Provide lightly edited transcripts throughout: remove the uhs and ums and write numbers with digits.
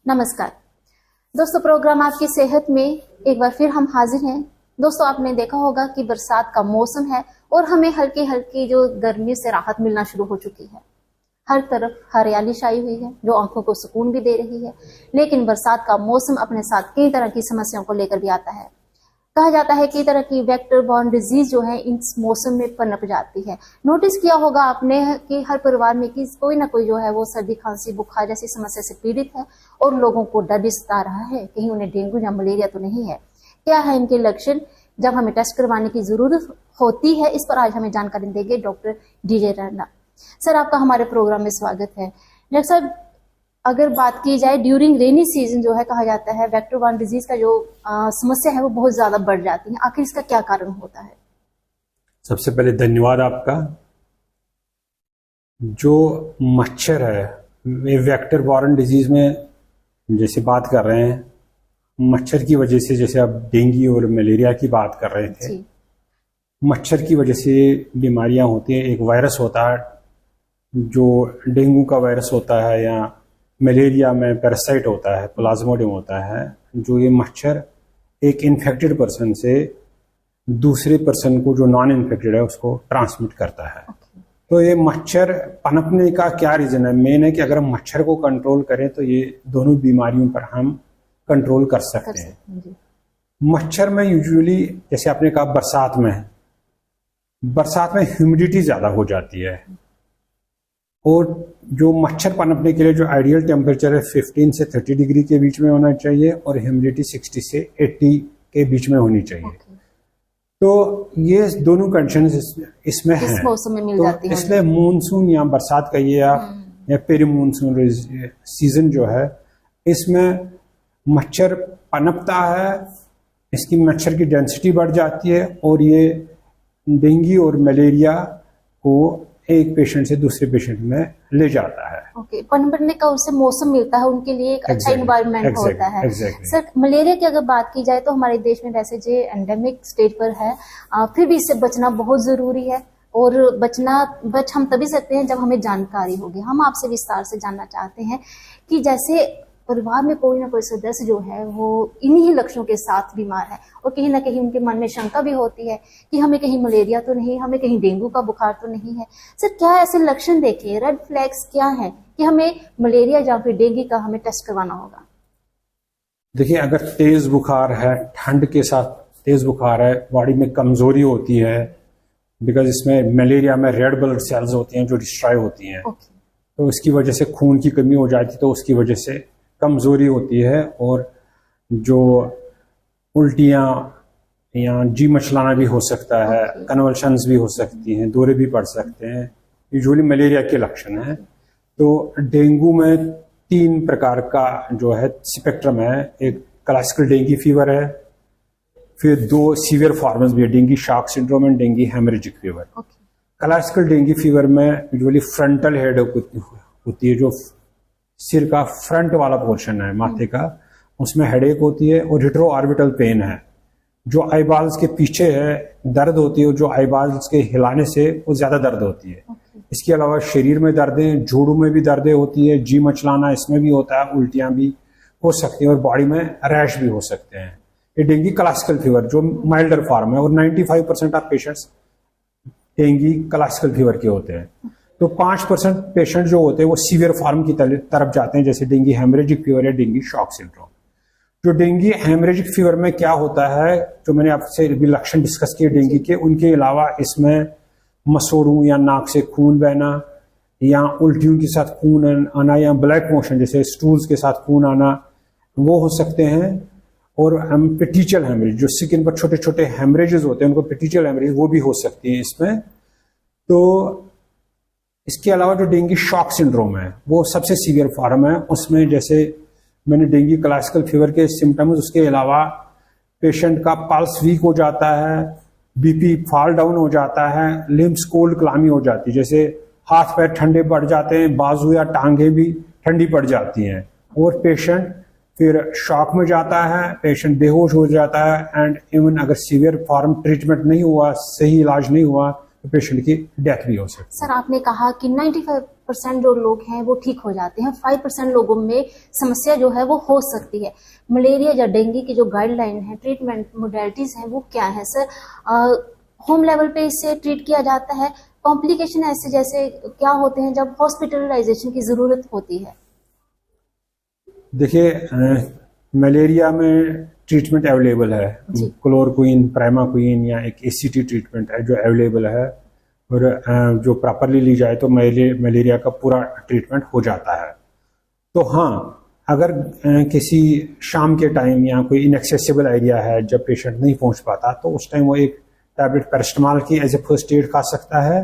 नमस्कार दोस्तों, प्रोग्राम आपकी सेहत में एक बार फिर हम हाजिर हैं। दोस्तों, आपने देखा होगा कि बरसात का मौसम है और हमें हल्की हल्की जो गर्मी से राहत मिलना शुरू हो चुकी है। हर तरफ हरियाली छाई हुई है जो आंखों को सुकून भी दे रही है। लेकिन बरसात का मौसम अपने साथ कई तरह की समस्याओं को लेकर भी आता है। कहा जाता है कि तरह की वेक्टर बॉर्न डिजीज जो है इस मौसम में पनप जाती है। नोटिस किया होगा आपने कि हर परिवार में कि कोई ना कोई जो है वो सर्दी खांसी बुखार जैसी समस्या से पीड़ित है और लोगों को डर भी सता रहा है कहीं उन्हें डेंगू या मलेरिया तो नहीं है। क्या है इनके लक्षण, जब हमें टेस्ट करवाने की जरूरत होती है, इस पर आज हमें जानकारी देंगे डॉक्टर DJ रैना। सर, आपका हमारे प्रोग्राम में स्वागत है। डॉक्टर साहब, अगर बात की जाए ड्यूरिंग रेनी सीजन जो है कहा जाता है वेक्टर बॉर्न डिजीज का जो समस्या है वो बहुत ज्यादा बढ़ जाती है। आखिर इसका क्या कारण होता है? सबसे पहले धन्यवाद आपका। जो मच्छर है वे वेक्टर बॉर्न डिजीज में जैसे बात कर रहे हैं, मच्छर की वजह से, जैसे आप डेंगू और मलेरिया की बात कर रहे थे, मच्छर की वजह से बीमारियां होती हैं। एक वायरस होता है जो डेंगू का वायरस होता है या मलेरिया में पैरासाइट होता है, प्लाज्मोडियम होता है, जो ये मच्छर एक इन्फेक्टेड पर्सन से दूसरे पर्सन को जो नॉन इन्फेक्टेड है उसको ट्रांसमिट करता है। तो ये मच्छर पनपने का क्या रीजन है? मेन है कि अगर हम मच्छर को कंट्रोल करें तो ये दोनों बीमारियों पर हम कंट्रोल कर सकते हैं। मच्छर में यूजुअली, जैसे आपने कहा, बरसात में ह्यूमिडिटी ज्यादा हो जाती है और जो मच्छर पनपने के लिए जो आइडियल टेम्परेचर है 15 से 30 डिग्री के बीच में होना चाहिए और ह्यूमिडिटी 60 से 80 के बीच में होनी चाहिए। तो ये दोनों कंडीशंस इसमें हैं। इस मौसम में मिल तो जाती है। इसलिए मानसून या बरसात का ये या पेरी मानसून सीजन जो है, इसमें मच्छर पनपता है, इसकी मच्छर की डेंसिटी बढ़ जाती है और ये डेंगू और मलेरिया को एक पेशेंट से दूसरे पेशेंट में ले जाता है। ओके, पनपने का उससे मौसम मिलता है, उनके लिए एक अच्छा इन्वायरमेंट होता है। सर, मलेरिया की अगर बात की जाए तो हमारे देश में वैसे जो एंडेमिक स्टेज पर है, फिर भी इससे बचना बहुत जरूरी है और बच हम तभी सकते हैं जब हमें जानकारी होगी। हम आपसे विस्तार से जानना चाहते हैं कि जैसे परिवार में कोई ना कोई सदस्य जो है वो इन्हीं लक्षणों के साथ बीमार है और कहीं ना कहीं उनके मन में शंका भी होती है कि हमें कहीं मलेरिया तो नहीं, हमें कहीं डेंगू का बुखार तो नहीं है। सर, क्या ऐसे लक्षण देखे, रेड फ्लैग्स क्या है कि हमें मलेरिया या फिर डेंगू का हमें टेस्ट करवाना होगा? देखिए, अगर तेज बुखार है, ठंड के साथ तेज बुखार है, बॉडी में कमजोरी होती है, बिकॉज इसमें मलेरिया में रेड ब्लड सेल्स होती हैं जो डिस्ट्रॉय होती हैं, तो इसकी वजह से खून की कमी हो जाती है, तो उसकी वजह से कमजोरी होती है और जो उल्टियाँ या जी मचलाना भी हो सकता है, कन्वल्शंस भी हो सकती हैं, दौरे भी पड़ सकते हैं। यूजुअली मलेरिया के लक्षण हैं। तो डेंगू में 3 प्रकार का जो है स्पेक्ट्रम है। एक क्लासिकल डेंगू फीवर है, फिर 2 सीवियर फॉर्म्स भी है, dengue shock syndrome and dengue haemorrhagic fever. Classical dengue fever में यूजुअली फ्रंटल हेड होती है, जो सिर का फ्रंट वाला पोर्शन है माथे का, उसमें हेडेक होती है और रिट्रो ऑर्बिटल पेन है। जो आईबॉल्स के पीछे है दर्द होती है, जो आईबॉल्स के हिलाने से वो ज्यादा दर्द होती है। इसके अलावा शरीर में दर्दें, जोड़ों में भी दर्दें होती है, जी मचलाना इसमें भी होता है, उल्टियां भी हो सकती हैं और बॉडी में रैश भी हो सकते हैं। ये डेंगू क्लासिकल फीवर जो माइल्डर फॉर्म है और 95% of patients dengue classical fever के होते हैं। तो 5% पेशेंट जो होते हैं वो सीवियर फॉर्म की तरफ जाते हैं, जैसे डेंगू हेमरेजिक फीवर या डेंगू शॉक सिंड्रोम। जो डेंगू हेमरेजिक फीवर में क्या होता है, जो मैंने आपसे लक्षण डिस्कस किए डेंगू के, उनके अलावा इसमें मसोड़ों या नाक से खून बहना या उल्टियों के साथ खून आना या ब्लैक मोशन जैसे स्टूल्स के साथ खून आना वो हो सकते हैं। और पेटिचियल हेमरेज, जो स्किन पर छोटे छोटे हेमरेजेस होते हैं उनको पेटिचियल हेमरेज वो भी हो सकती है इसमें। तो इसके अलावा जो डेंगू शॉक सिंड्रोम है वो सबसे सीवियर फॉर्म है। उसमें जैसे मैंने डेंगू क्लासिकल फीवर के सिम्टम्स, उसके अलावा पेशेंट का पल्स वीक हो जाता है, बीपी फॉल डाउन हो जाता है, लिम्स कोल्ड क्लामी हो जाती है, जैसे हाथ पैर ठंडे पड़ जाते हैं, बाजू या टांगे भी ठंडी पड़ जाती हैं और पेशेंट फिर शॉक में जाता है, पेशेंट बेहोश हो जाता है एंड इवन अगर सीवियर फॉर्म ट्रीटमेंट नहीं हुआ, सही इलाज नहीं हुआ, तो पेशेंट की डेथ भी हो सकती है। सर, आपने कहा कि 95% जो लोग हैं वो ठीक हो जाते हैं, 5% लोगों में समस्या जो है वो हो सकती है। मलेरिया या डेंगू की जो गाइडलाइन है, ट्रीटमेंट मोडेलिटीज हैं, वो क्या है सर? होम लेवल पे इसे ट्रीट किया जाता है? कॉम्प्लिकेशन ऐसे जैसे क्या होते हैं जब हॉस्पिटलाइजेशन की जरूरत होती है? देखिए, मलेरिया में ट्रीटमेंट अवेलेबल है, क्लोरोक्विन, प्राइमाक्विन या एक एसीटी ट्रीटमेंट है जो अवेलेबल है, और जो प्रॉपरली ली जाए तो मलेरिया का पूरा ट्रीटमेंट हो जाता है। तो हाँ, अगर किसी शाम के टाइम या कोई इनएक्सेसिबल एरिया है जब पेशेंट नहीं पहुंच पाता, तो उस टाइम वो एक टैबलेट पैरास्टामोल की एज ए फर्स्ट एड खा सकता है,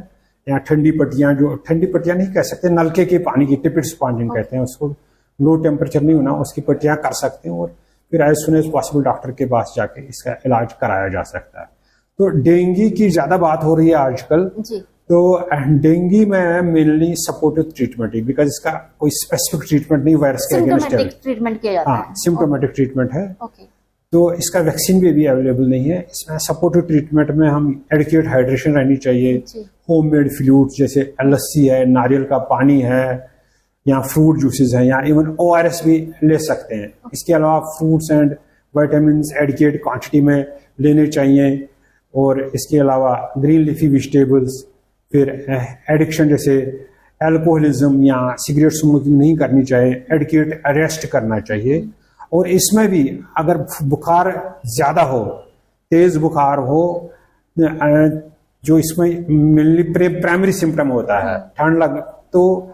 या ठंडी पट्टियां, जो ठंडी पट्टियां नहीं कह सकते, नलके के पानी की टिपिड स्पॉन्जिंग कहते हैं उसको, लो टेम्परेचर नहीं होना, उसकी पट्टियां कर सकते हैं, और फिर as soon as possible doctor के पास जाके इसका इलाज कराया जा सकता है। तो डेंगू की ज्यादा बात हो रही है आजकल जी। तो डेंगू में मेनली सपोर्टिव ट्रीटमेंट है, बिकॉज इसका कोई स्पेसिफिक ट्रीटमेंट नहीं, वायरस के अगेंस्ट ट्रीटमेंट किया जाता है, सिम्प्टोमेटिक ट्रीटमेंट है। तो इसका वैक्सीन भी अभी अवेलेबल नहीं है। इसमें सपोर्टिव ट्रीटमेंट में हम एडिक्वेट हाइड्रेशन रहनी चाहिए, होममेड फ्लूइड्स जैसे लस्सी है, नारियल का पानी है, या फ्रूट जूसेस हैं, या इवन ORS भी ले सकते हैं। इसके अलावा fruits and vitamin adequate quantity में लेने चाहिए, और इसके अलावा ग्रीन लीफी वेजिटेबल्स, फिर एडिक्शन जैसे अल्कोहलिज्म या सिगरेट स्मोकिंग नहीं करनी चाहिए, एडिक्वेट अरेस्ट करना चाहिए। और इसमें भी अगर बुखार ज्यादा हो, तेज बुखार हो, जो इसमें मेनली प्राइमरी सिम्टम होता है, ठंड लग, तो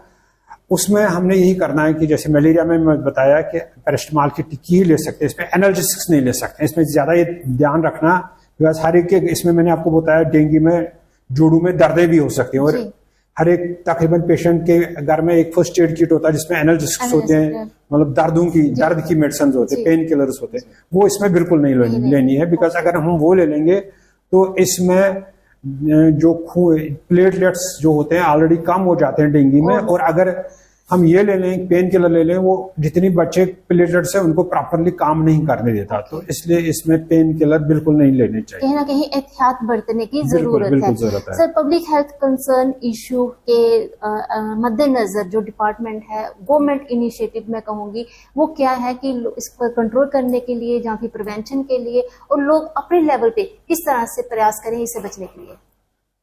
उसमें हमने यही करना है कि जैसे मलेरिया में मैं बताया कि पैरास्टामोल की टिक्की ही ले सकते हैं, इसमें एनाल्जेसिक्स नहीं ले सकते। इसमें ज्यादा ये ध्यान रखना, बिकॉज हर एक के, इसमें मैंने आपको बताया डेंगू में जोड़ों में दर्दें भी हो सकती हैं, और हर एक तकरीबन पेशेंट के घर में एक फर्स्ट एड किट होता है जिसमें एनाल्जेसिक्स होते हैं, मतलब दर्द की मेडिसिन होते हैं, पेन किलर्स होते हैं, वो इसमें बिल्कुल नहीं लेनी है, बिकॉज अगर हम वो ले लेंगे तो इसमें जो प्लेटलेट्स जो होते हैं ऑलरेडी कम हो जाते हैं डेंगू में, और अगर हम ये ले लें, पेन किलर ले लें, वो जितनी बच्चे प्लेटलेट्स है उनको प्रॉपरली काम नहीं करने देता, तो इसलिए इसमें पेन किलर बिल्कुल नहीं लेने चाहिए। कहीं ना कहीं एहतियात बरतने की जरूरत है। Sir, public health concern issue के मद्देनजर जो डिपार्टमेंट है, गवर्नमेंट इनिशिएटिव मैं कहूंगी, वो क्या है कि इस पर कंट्रोल करने के लिए या फिर प्रिवेंशन के लिए, और लोग अपने लेवल पे किस तरह से प्रयास करें इससे बचने के लिए?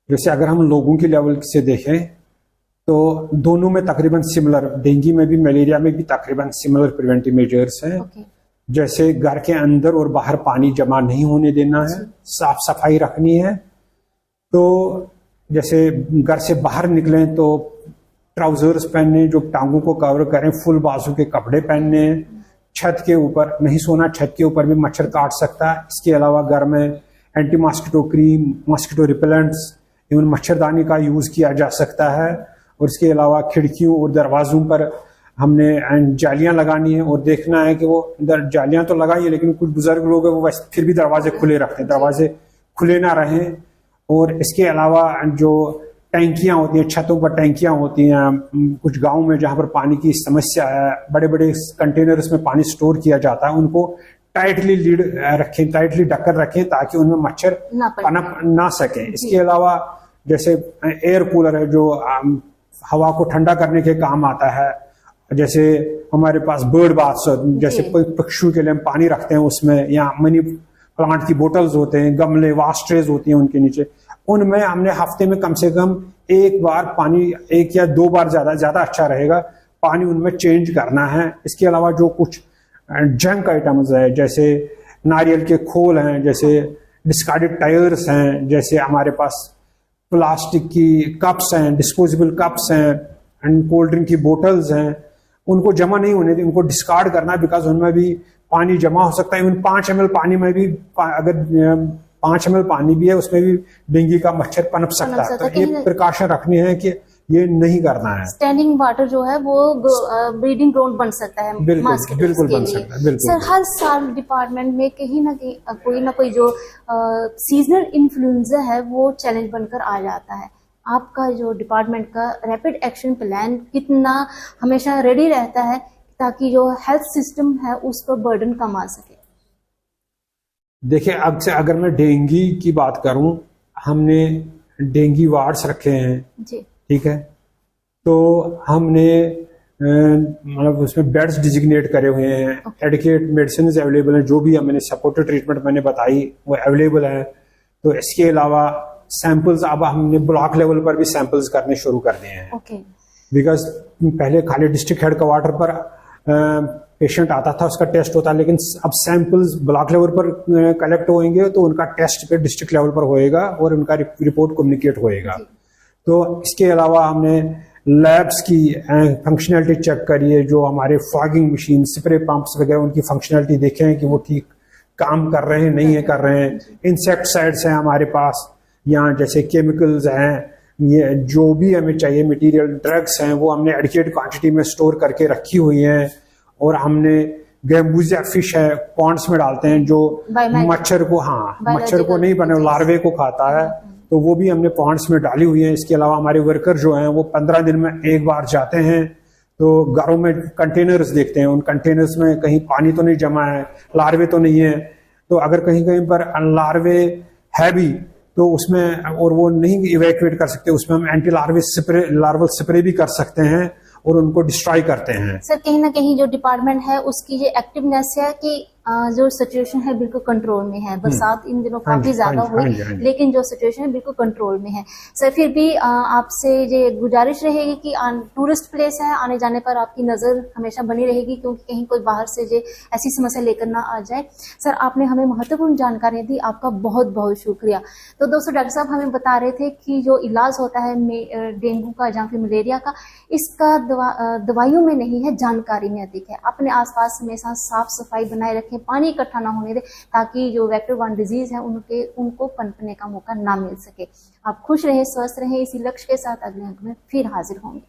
जैसे अगर हम लोगों के लेवल से देखें तो दोनों में तकरीबन सिमिलर, डेंगू में भी मलेरिया में भी तकरीबन सिमिलर प्रिवेंटिव मेजर्स हैं। जैसे घर के अंदर और बाहर पानी जमा नहीं होने देना है, साफ सफाई रखनी है। तो जैसे घर से बाहर निकलें तो ट्राउजर्स पहनने जो टांगों को कवर करें, फुल बाजू के कपड़े पहनने, छत के ऊपर नहीं सोना, छत के ऊपर भी मच्छर काट सकता है। इसके अलावा घर में anti mosquito cream, mosquito repellents, even मच्छरदानी का यूज किया जा सकता है। और इसके अलावा खिड़कियों और दरवाजों पर हमने जालियां लगानी है, और देखना है कि वो जालियां तो लगाई है, लेकिन कुछ बुजुर्ग लोग हैं वो फिर भी दरवाजे खुले रखते हैं, दरवाजे खुले ना रहें। और इसके अलावा जो टैंकियां होती हैं, छतों पर टैंकियां होती हैं, कुछ गाँव में जहाँ पर पानी की समस्या है, बड़े बड़े कंटेनर्स में पानी स्टोर किया जाता है, उनको टाइटली लीड रखें, टाइटली ढककर रखें ताकि उनमें मच्छर पनप ना सके। इसके अलावा जैसे एयर कूलर है जो हवा को ठंडा करने के काम आता है, जैसे हमारे पास बर्ड बाथ्स, जैसे पक्षियों के लिए हम पानी रखते हैं उसमें, या मनी प्लांट की बोतल्स होते हैं, गमले, वाश ट्रेज होती हैं उनके नीचे, उनमें हमने हफ्ते में कम से कम एक बार पानी, एक या दो बार ज्यादा अच्छा रहेगा, पानी उनमें चेंज करना है। इसके अलावा जो कुछ जंक आइटम्स है, जैसे नारियल के खोल हैं, जैसे डिस्कार्डेड टायर्स हैं, जैसे हमारे पास प्लास्टिक की कप्स हैं, डिस्पोजेबल कप्स हैं, एंड कोल्ड ड्रिंक की बोतल्स हैं, उनको जमा नहीं होने, उनको डिस्कार्ड करना, बिकॉज उनमें भी पानी जमा हो सकता है। इवन 5 ml पानी में भी, अगर 5 ml पानी भी है उसमें भी डेंगू का मच्छर पनप सकता है। तो ये प्रिकॉशन रखनी है कि ये नहीं करना है। स्टैंडिंग वाटर जो है वो ब्रीडिंग ग्राउंड बन सकता है, बिल्कुल बन सकता है। बिल्कुल सर, हर साल डिपार्टमेंट में कहीं ना कहीं कोई ना कोई जो सीजनल इन्फ्लुएंजा है वो चैलेंज बनकर आ जाता है। आपका जो डिपार्टमेंट का रैपिड एक्शन प्लान कितना हमेशा रेडी रहता है ताकि जो हेल्थ सिस्टम है उस पर बर्डन कम आ सके? देखिए, अगर मैं डेंगू की बात करूं, हमने डेंगू वार्ड्स रखे हैं जी। ठीक है, तो हमने मतलब उसमें बेड्स डिजिग्नेट करे हुए हैं, एडिकेट मेडिसिन अवेलेबल हैं, जो भी हमने सपोर्टिव ट्रीटमेंट मैंने बताई वो अवेलेबल है। तो इसके अलावा सैंपल्स अब हमने ब्लॉक लेवल पर भी सैंपल्स करने शुरू कर दिए हैं। बिकॉज पहले खाली डिस्ट्रिक्ट हेडक्वार्टर पर पेशेंट आता था, उसका टेस्ट होता, लेकिन अब सैंपल्स ब्लॉक लेवल पर कलेक्ट होंगे तो उनका टेस्ट पे डिस्ट्रिक्ट लेवल पर होएगा और उनका रिपोर्ट कम्युनिकेट होएगा। तो इसके अलावा हमने लैब्स की फंक्शनैलिटी चेक करी है, जो हमारे फॉगिंग मशीन, स्प्रे पंप्स वगैरह, उनकी फंक्शनैलिटी देखे हैं कि वो ठीक काम कर रहे हैं नहीं है कर रहे हैं। इंसेक्टिसाइड्स हैं हमारे पास, यहाँ जैसे केमिकल्स हैं, ये जो भी हमें चाहिए मटेरियल, ड्रग्स हैं, वो हमने एडिकेट क्वांटिटी में स्टोर करके रखी हुई हैं। और हमने गैम्बूजिया फिश है, पॉन्ड्स में डालते हैं, जो मच्छर को, हाँ मच्छर को नहीं बने लार्वे को खाता है, तो वो भी हमने पॉन्ड्स में डाली हुई है। इसके अलावा हमारे वर्कर जो हैं वो 15 दिन में एक बार जाते हैं, तो घरों में कंटेनर्स देखते हैं, उन कंटेनर्स में कहीं पानी तो नहीं जमा है, लार्वे तो नहीं है। तो अगर कहीं कहीं पर लार्वे है भी तो उसमें, और वो नहीं इवैक्यूएट कर सकते, उसमें हम एंटी लार्वल स्प्रे भी कर सकते हैं और उनको डिस्ट्रॉय करते हैं। सर कहीं ना कहीं जो डिपार्टमेंट है उसकी ये एक्टिवनेस है कि जो सिचुएशन है बिल्कुल कंट्रोल में है। बरसात इन दिनों काफी ज्यादा हुई, लेकिन जो सिचुएशन है बिल्कुल कंट्रोल में है। सर फिर भी आपसे ये गुजारिश रहेगी कि टूरिस्ट प्लेस है, आने जाने पर आपकी नजर हमेशा बनी रहेगी, क्योंकि कहीं कोई बाहर से जो ऐसी समस्या लेकर ना आ जाए। सर आपने हमें महत्वपूर्ण जानकारी दी, आपका बहुत बहुत शुक्रिया। तो दोस्तों डॉक्टर साहब हमें बता रहे थे कि जो इलाज होता है डेंगू का या फिर मलेरिया का, इसका दवाइयों में नहीं है, जानकारी में अधिक है। अपने आसपास हमेशा साफ सफाई बनाए रखें, पानी इकट्ठा ना होने दे, ताकि जो वेक्टर वन डिजीज है उनको पनपने का मौका ना मिल सके। आप खुश रहे, स्वस्थ रहे, इसी लक्ष्य के साथ अगले अंक में फिर हाजिर होंगे।